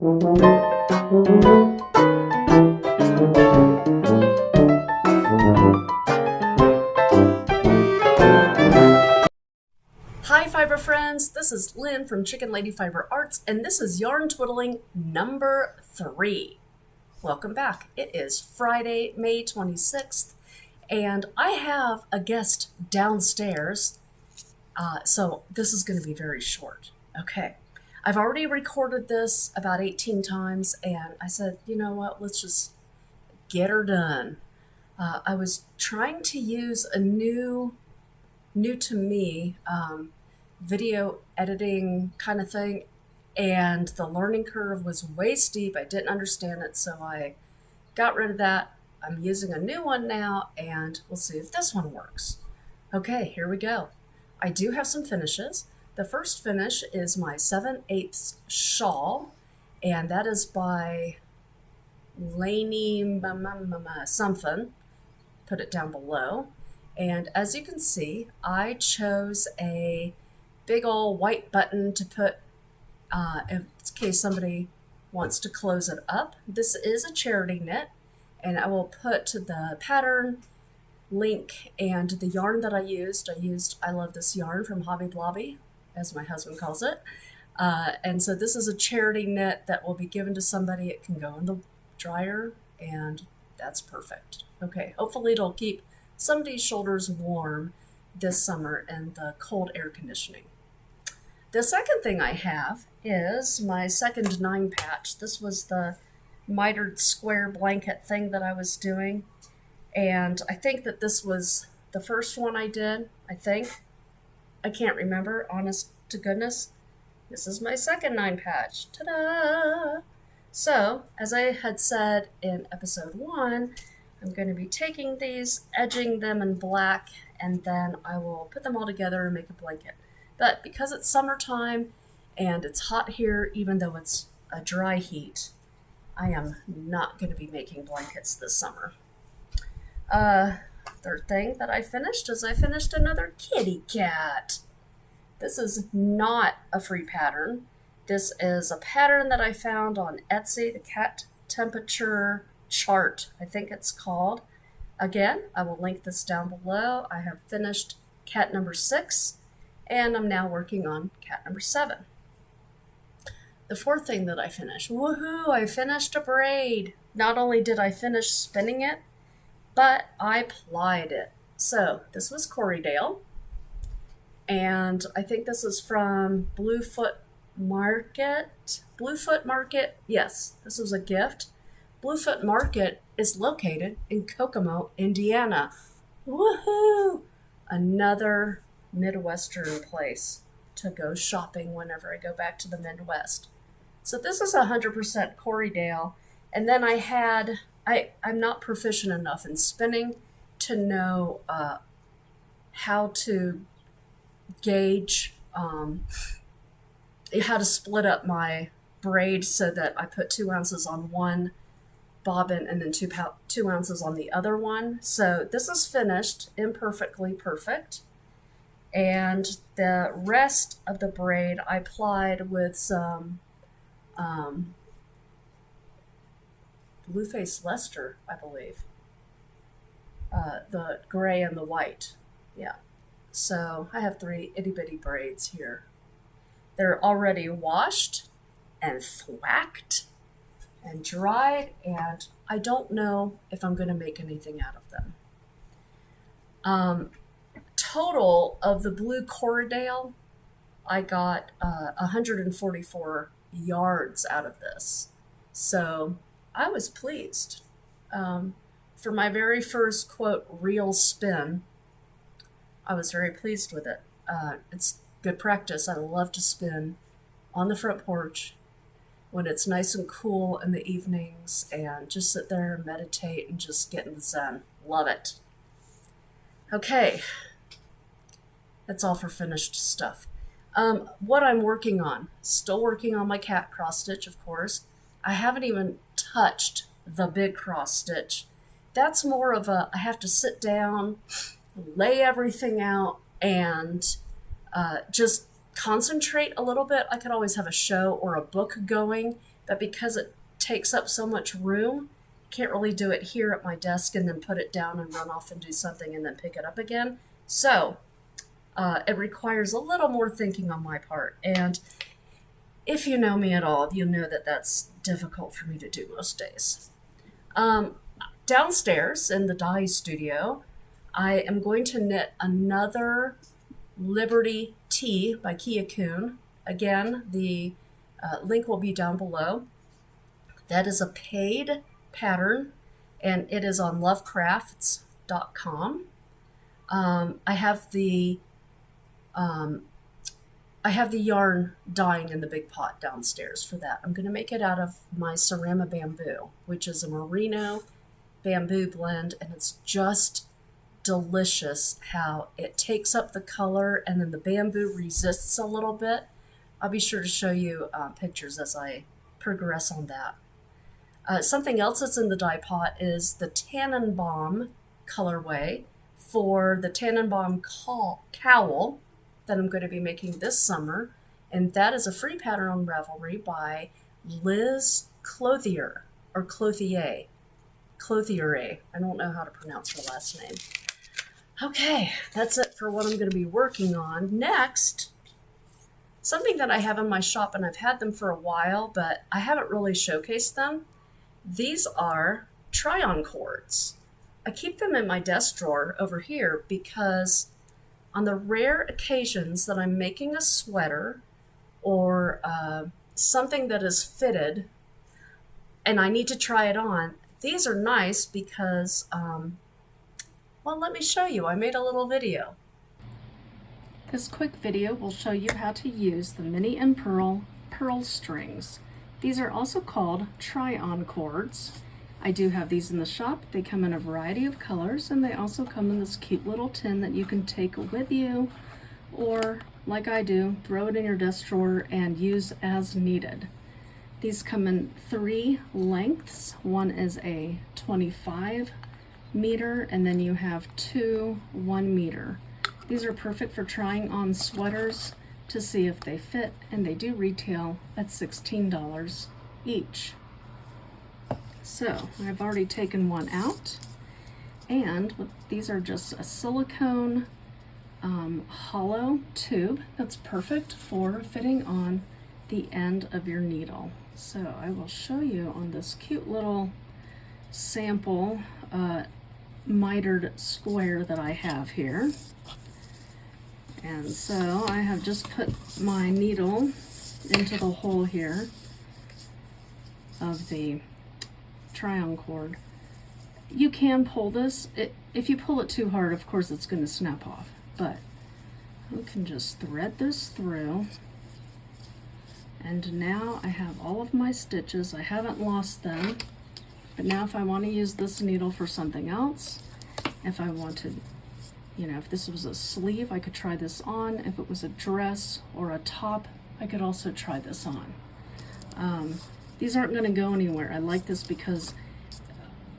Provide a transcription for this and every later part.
Hi fiber friends, this is Lynn from ChickenLadyFiberArts, and this is yarn twiddling number 3. Welcome back. It is Friday, May 26th, and I have a guest downstairs, so this is going to be very short. Okay, I've already recorded this about 18 times, and I said, you know what, let's just get her done. I was trying to use a new to me video editing kind of thing, and the learning curve was way steep. I didn't understand it, so I got rid of that. I'm using a new one now, and we'll see if this one works. Okay, here we go. I do have some finishes. The first finish is my 7/8 shawl, and that is by Lainy something. Put it down below. And as you can see, I chose a big old white button to put in case somebody wants to close it up. This is a charity knit, and I will put the pattern link and the yarn that I used. I love this yarn from Hobby Lobby, as my husband calls it. And so this is a charity knit that will be given to somebody. It can go in the dryer, and that's perfect. Okay, hopefully it'll keep somebody's shoulders warm this summer in the cold air conditioning. The second thing I have is my second 9 patch. This was the mitered square blanket thing that I was doing, and I think that this was the first one I did. I can't remember, honest to goodness. This is my second 9 patch. Ta-da! So, as I had said in episode 1, I'm going to be taking these, edging them in black, and then I will put them all together and make a blanket. But because it's summertime and it's hot here, even though it's a dry heat, I am not going to be making blankets this summer. Third thing that I finished is I finished another kitty cat. This is not a free pattern. This is a pattern that I found on Etsy, the cat temperature chart, I think it's called. Again, I will link this down below. I have finished cat number 6, and I'm now working on cat number 7. The fourth thing that I finished, woohoo, I finished a braid. Not only did I finish spinning it, but I plied it. So this was Corriedale, and I think this is from BlueFootMarket. BlueFootMarket, yes, this was a gift. BlueFootMarket is located in Kokomo, Indiana. Woohoo! Another Midwestern place to go shopping whenever I go back to the Midwest. So this is 100% Corriedale. And then I'm not proficient enough in spinning to know how to gauge, how to split up my braid so that I put 2 ounces on one bobbin and then 2 ounces on the other one. So this is finished, imperfectly perfect. And the rest of the braid I plied with some Blue Face Leicester, I believe. The gray and the white. Yeah. So I have 3 itty bitty braids here. They're already washed and thwacked and dried, and I don't know if I'm going to make anything out of them. Total of the blue Corriedale, I got 144 yards out of this. So I was pleased. For my very first, quote, real spin, I was very pleased with it. It's good practice. I love to spin on the front porch when it's nice and cool in the evenings and just sit there and meditate and just get in the zen. Love it. Okay, that's all for finished stuff. What I'm working on, still working on my cat cross stitch, of course. I haven't even touched the big cross stitch. That's more of I have to sit down, lay everything out, and just concentrate a little bit, I could always have a show or a book going, but because it takes up so much room, I can't really do it here at my desk and then put it down and run off and do something and then pick it up again. So it requires a little more thinking on my part. And if you know me at all, you'll know that that's difficult for me to do most days. Downstairs in the dye studio, I am going to knit another Liberty Tee by Keya Kuhn. Again, the link will be down below. That is a paid pattern, and it is on lovecrafts.com. I have the yarn dyeing in the big pot downstairs for that. I'm going to make it out of my Cerama Bamboo, which is a merino bamboo blend, and it's just delicious how it takes up the color and then the bamboo resists a little bit. I'll be sure to show you pictures as I progress on that. Something else that's in the dye pot is the Tannenbaum colorway for the Tannenbaum Cowl that I'm going to be making this summer, and that is a free pattern on Ravelry by Liz Clothier, or Clothier. Clothier. I don't know how to pronounce her last name. Okay, that's it for what I'm going to be working on. Next, something that I have in my shop, and I've had them for a while, but I haven't really showcased them. These are try-on cords. I keep them in my desk drawer over here because on the rare occasions that I'm making a sweater or something that is fitted and I need to try it on, these are nice because, well, let me show you. I made a little video. This quick video will show you how to use the Mini and Pearl strings. These are also called try-on cords. I do have these in the shop. They come in a variety of colors, and they also come in this cute little tin that you can take with you, or like I do, throw it in your desk drawer and use as needed. These come in 3 lengths. One is a 25 meter, and then you have 2 1 meter. These are perfect for trying on sweaters to see if they fit, and they do retail at $16 each. So I've already taken one out, and these are just a silicone hollow tube that's perfect for fitting on the end of your needle. So I will show you on this cute little sample mitered square that I have here. And so I have just put my needle into the hole here of the try-on cord. You can pull this. If you pull it too hard, of course it's going to snap off, but you can just thread this through. And now I have all of my stitches. I haven't lost them, but now if I want to use this needle for something else, if I wanted, if this was a sleeve, I could try this on. If it was a dress or a top, I could also try this on. These aren't going to go anywhere. I like this because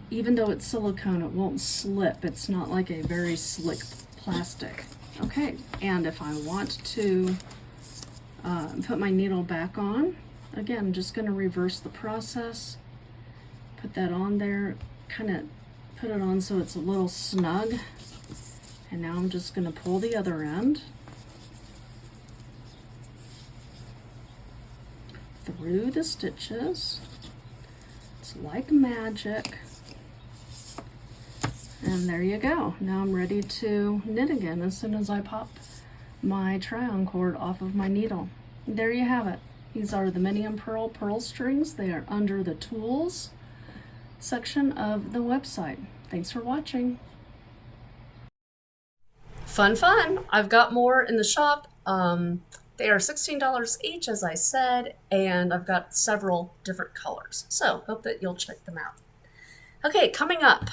even though it's silicone, it won't slip. It's not like a very slick plastic. Okay, and if I want to put my needle back on, again, I'm just going to reverse the process. Put that on there, kind of put it on so it's a little snug. And now I'm just going to pull the other end through the stitches. It's like magic. And there you go. Now I'm ready to knit again as soon as I pop my try-on cord off of my needle. There you have it. These are the Mini and Pearl strings. They are under the tools section of the website. Thanks for watching. Fun. I've got more in the shop. They are $16 each, as I said, and I've got several different colors. So hope that you'll check them out. Okay, coming up.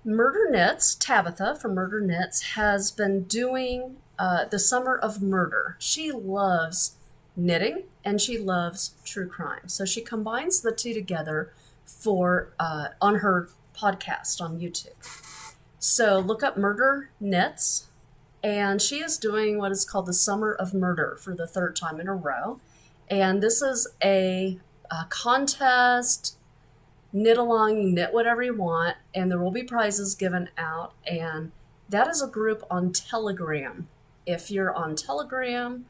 Murder Knits, Tabitha from Murder Knits, has been doing the Summer of Murder. She loves knitting and she loves true crime. So she combines the two together for on her podcast on YouTube. So look up Murder Knits and she is doing what is called the Summer of Murder for the third time in a row. And this is a contest, knit along, knit whatever you want, and there will be prizes given out. And that is a group on Telegram. If you're on Telegram,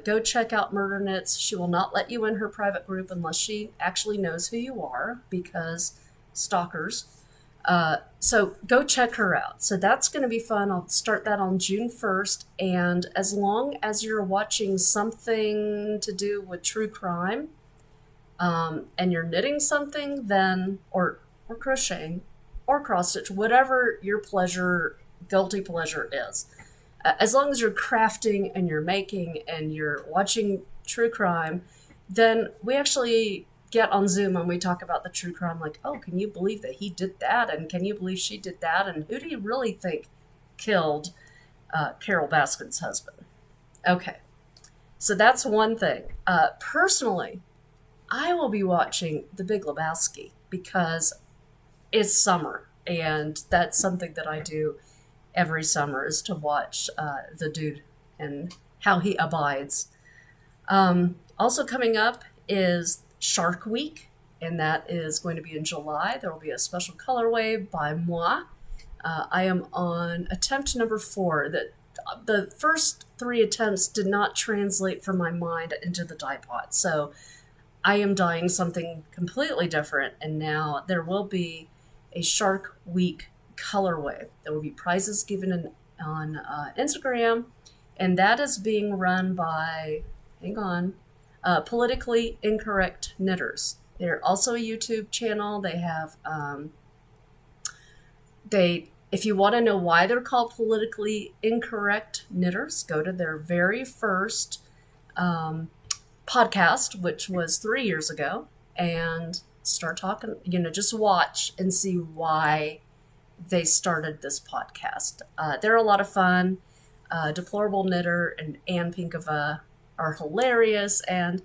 go check out Murder Knits. She will not let you in her private group unless she actually knows who you are, because stalkers. So go check her out. So that's going to be fun. I'll start that on June 1st. And as long as you're watching something to do with true crime, and you're knitting something, then, or crocheting, or cross stitch, whatever your guilty pleasure is. As long as you're crafting and you're making and you're watching true crime, then we actually get on Zoom and we talk about the true crime, like, oh, can you believe that he did that? And can you believe she did that? And who do you really think killed Carol Baskin's husband? Okay, so that's one thing. Personally, I will be watching The Big Lebowski because it's summer, and that's something that I do every summer, is to watch the dude and how he abides. Also coming up is Shark Week, and that is going to be in July. There will be a special colorway by moi. I am on attempt number 4. The first 3 attempts did not translate from my mind into the dye pot, so I am dyeing something completely different, and now there will be a Shark Week colorway. There will be prizes given on Instagram, and that is being run by, Politically Incorrect Knitters. They're also a YouTube channel. They have, if you want to know why they're called Politically Incorrect Knitters, go to their very first podcast, which was 3 years ago, and start talking, just watch and see why they started this podcast. They're a lot of fun. Deplorable Knitter and Ann Pinkova are hilarious, and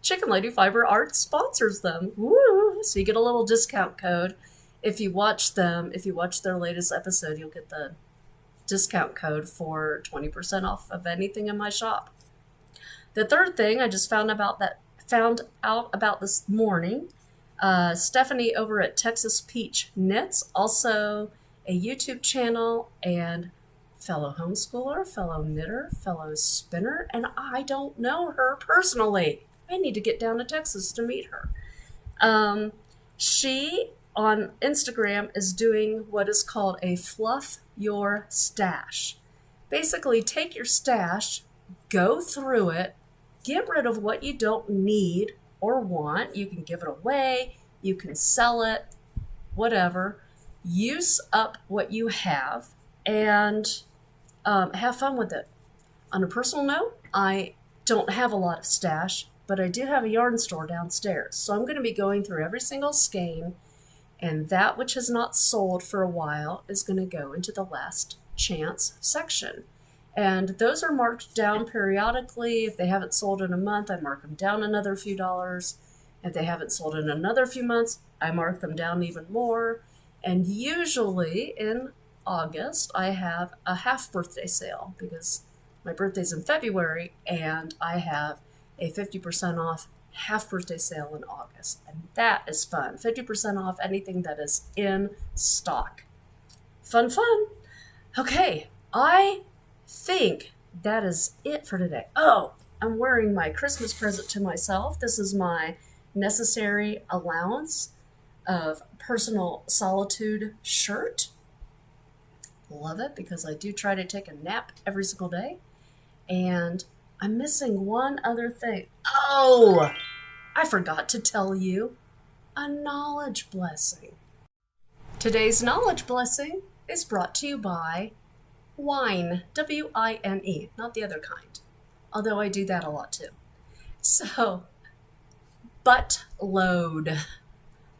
ChickenLadyFiberArts sponsors them. Woo! So you get a little discount code. If you watch their latest episode, you'll get the discount code for 20% off of anything in my shop. The third thing I just found out about this morning, Stephanie over at Texas Peach Knits, also a YouTube channel, and fellow homeschooler, fellow knitter, fellow spinner, and I don't know her personally. I need to get down to Texas to meet her. She, on Instagram, is doing what is called a fluff your stash. Basically, take your stash, go through it, get rid of what you don't need or want. You can give it away, you can sell it, whatever. Use up what you have and have fun with it. On a personal note, I don't have a lot of stash, but I do have a yarn store downstairs. So I'm going to be going through every single skein, and that which has not sold for a while is going to go into the last chance section. And those are marked down periodically. If they haven't sold in a month, I mark them down another few dollars. If they haven't sold in another few months, I mark them down even more. And usually in August, I have a half birthday sale because my birthday's in February, and I have a 50% off half birthday sale in August. And that is fun. 50% off anything that is in stock. Fun. Okay, I think that is it for today. Oh, I'm wearing my Christmas present to myself. This is my necessary allowance of personal solitude shirt. Love it because I do try to take a nap every single day. And I'm missing one other thing. Oh, I forgot to tell you a knowledge blessing. Today's knowledge blessing is brought to you by wine, W-I-N-E, not the other kind, although I do that a lot too. So, buttload.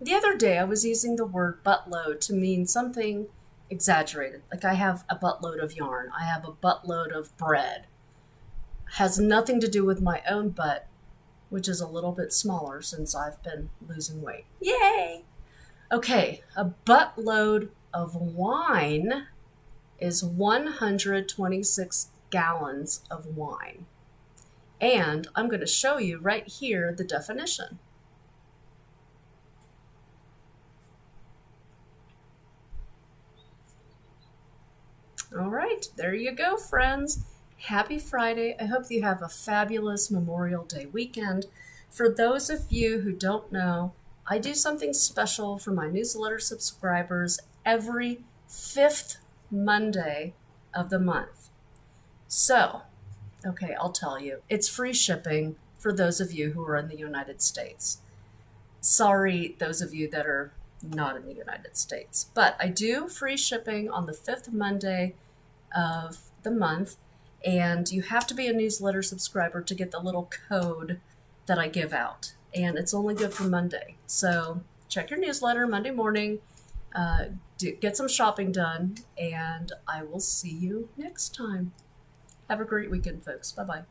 The other day I was using the word buttload to mean something exaggerated, like I have a buttload of yarn, I have a buttload of bread. Has nothing to do with my own butt, which is a little bit smaller since I've been losing weight. Yay! Okay, a buttload of wine is 126 gallons of wine. And I'm going to show you right here the definition. All right, there you go, friends. Happy Friday. I hope you have a fabulous Memorial Day weekend. For those of you who don't know, I do something special for my newsletter subscribers every 5th Monday of the month. So, okay, I'll tell you, it's free shipping for those of you who are in the United States. Sorry, those of you that are not in the United States, but I do free shipping on the 5th Monday of the month, and you have to be a newsletter subscriber to get the little code that I give out, and it's only good for Monday. So check your newsletter Monday morning, get some shopping done, and I will see you next time. Have a great weekend, folks. Bye-bye.